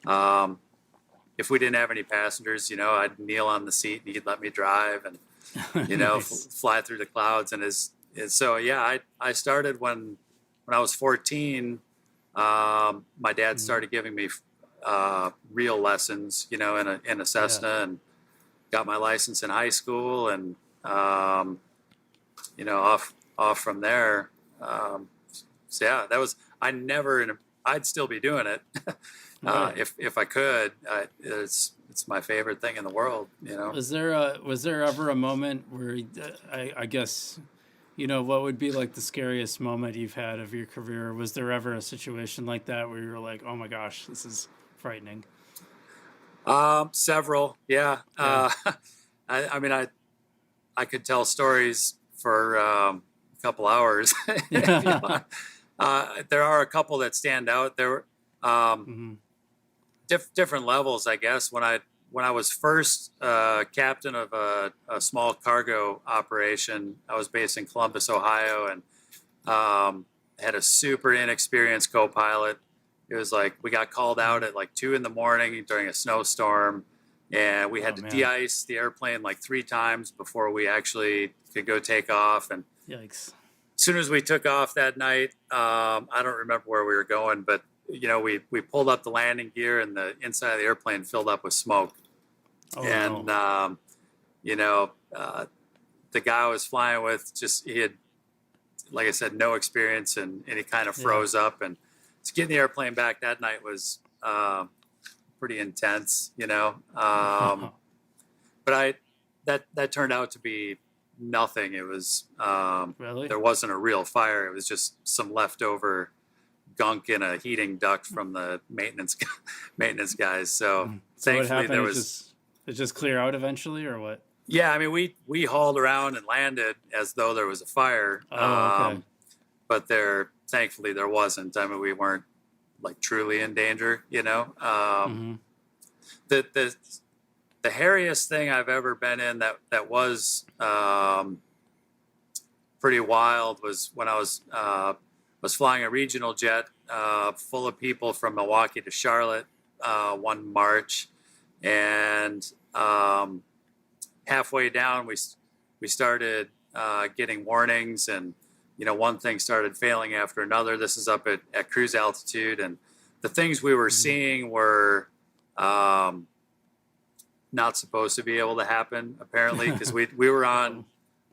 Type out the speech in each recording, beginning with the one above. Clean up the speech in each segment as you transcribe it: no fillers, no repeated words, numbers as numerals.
Um, if we didn't have any passengers, I'd kneel on the seat and he'd let me drive and, Nice. fly through the clouds. So, yeah, I started when I was 14. My dad Mhm. started giving me real lessons, in a Yeah. Cessna, and got my license in high school, and um, off from there. Um, so yeah, that was I never. I'd still be doing it Right. if I could. It's my favorite thing in the world. Was there ever a moment where I guess what would be like the scariest moment you've had of your career? Was there ever a situation like that where you were like, "Oh my gosh, this is frightening"? Several, yeah. Yeah. I mean, I could tell stories for a couple hours if you Yeah. want. There are a couple that stand out. There were Hmm. different levels, I guess. When I was first captain of a small cargo operation, I was based in Columbus, Ohio, and had a super inexperienced co-pilot. It was like we got called out Hmm. at like 2 in the morning during a snowstorm, and we had Oh to man. de-ice the airplane like 3 times before we actually could go take off. And Yikes. as soon as we took off that night, I don't remember where we were going, but we pulled up the landing gear, and the inside of the airplane filled up with smoke. Oh And no. you know, uh, the guy I was flying with, just he had, like I said, no experience, and he kind of Yeah. froze up. And to get in the airplane back that night was pretty intense. But that turned out to be nothing. It was Really? there wasn't a real fire. It was just some leftover gunk in a heating duct from the maintenance guys. So So what thankfully happened? there It was. just it just clear out eventually, or what? Yeah, I mean, we hauled around and landed as though there was a fire, Oh, okay. but thankfully there wasn't. I mean, we weren't like truly in danger. Hmm. The the hairiest thing I've ever been in that was pretty wild was when I was flying a regional jet full of people from Milwaukee to Charlotte one March, and halfway down we started getting warnings, and one thing started failing after another. This is up at cruise altitude, and the things we were Hmm. seeing were not supposed to be able to happen, apparently, because we were Uh-oh.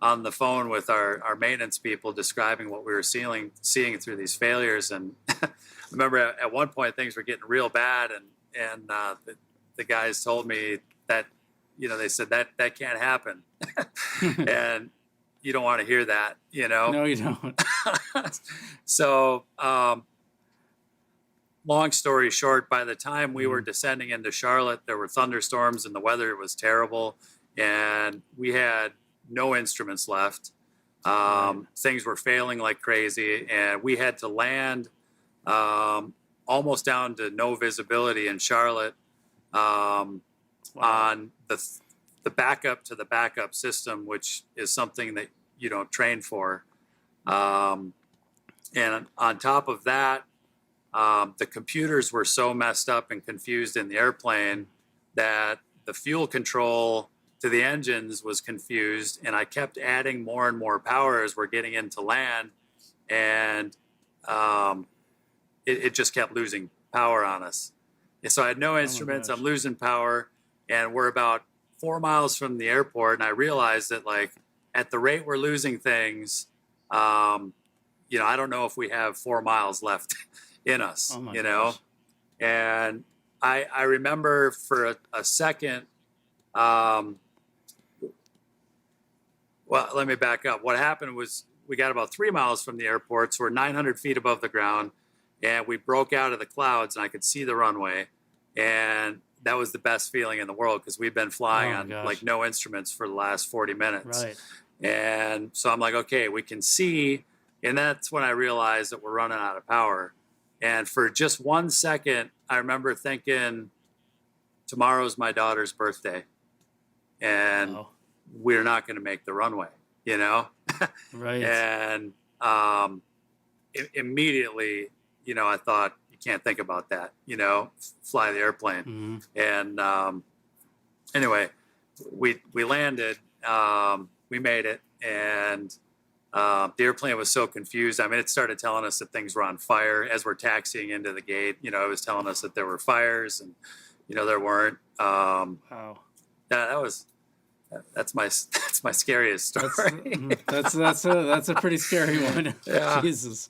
on the phone with our maintenance people describing what we were seeing through these failures. And I remember at one point things were getting real bad, and the guys told me that they said that can't happen, and you don't want to hear that. No, you don't. So long story short, by the time we were Hmm. descending into Charlotte, there were thunderstorms and the weather was terrible, and we had no instruments left. Right. Things were failing like crazy, and we had to land almost down to no visibility in Charlotte, um, Wow. on the backup to the backup system, which is something that you don't train for. Um, and on top of that, the computers were so messed up and confused in the airplane that the fuel control to the engines was confused, and I kept adding more and more power as we're getting into land, and um, it just kept losing power on us. And so I had no Oh my instruments. I'm gosh. losing power, and we're about 4 miles from the airport, and I realized that, like, at the rate we're losing things, um, I don't know if we have 4 miles left in us. Oh my gosh. And I remember for a second. Um, well, let me back up. What happened was we got about 3 miles from the airport, so we're 900 feet above the ground, and we broke out of the clouds, and I could see the runway, and that was the best feeling in the world because we've been flying Oh my on like gosh. no instruments for the last 40 minutes. Right. And so I'm like, okay, we can see. And that's when I realized that we're running out of power. And for just 1 second, I remember thinking, tomorrow's my daughter's birthday, and Wow. we're not going to make the runway, you know? Right. And immediately, I thought, you can't think about that, you know, fly the airplane. Mm-hmm. And anyway, we landed, we made it, and the airplane was so confused. I mean, it started telling us that things were on fire as we're taxiing into the gate. You know, it was telling us that there were fires, and you know there weren't. Wow. That's my scariest story. That's a pretty scary one. Yeah. Jesus.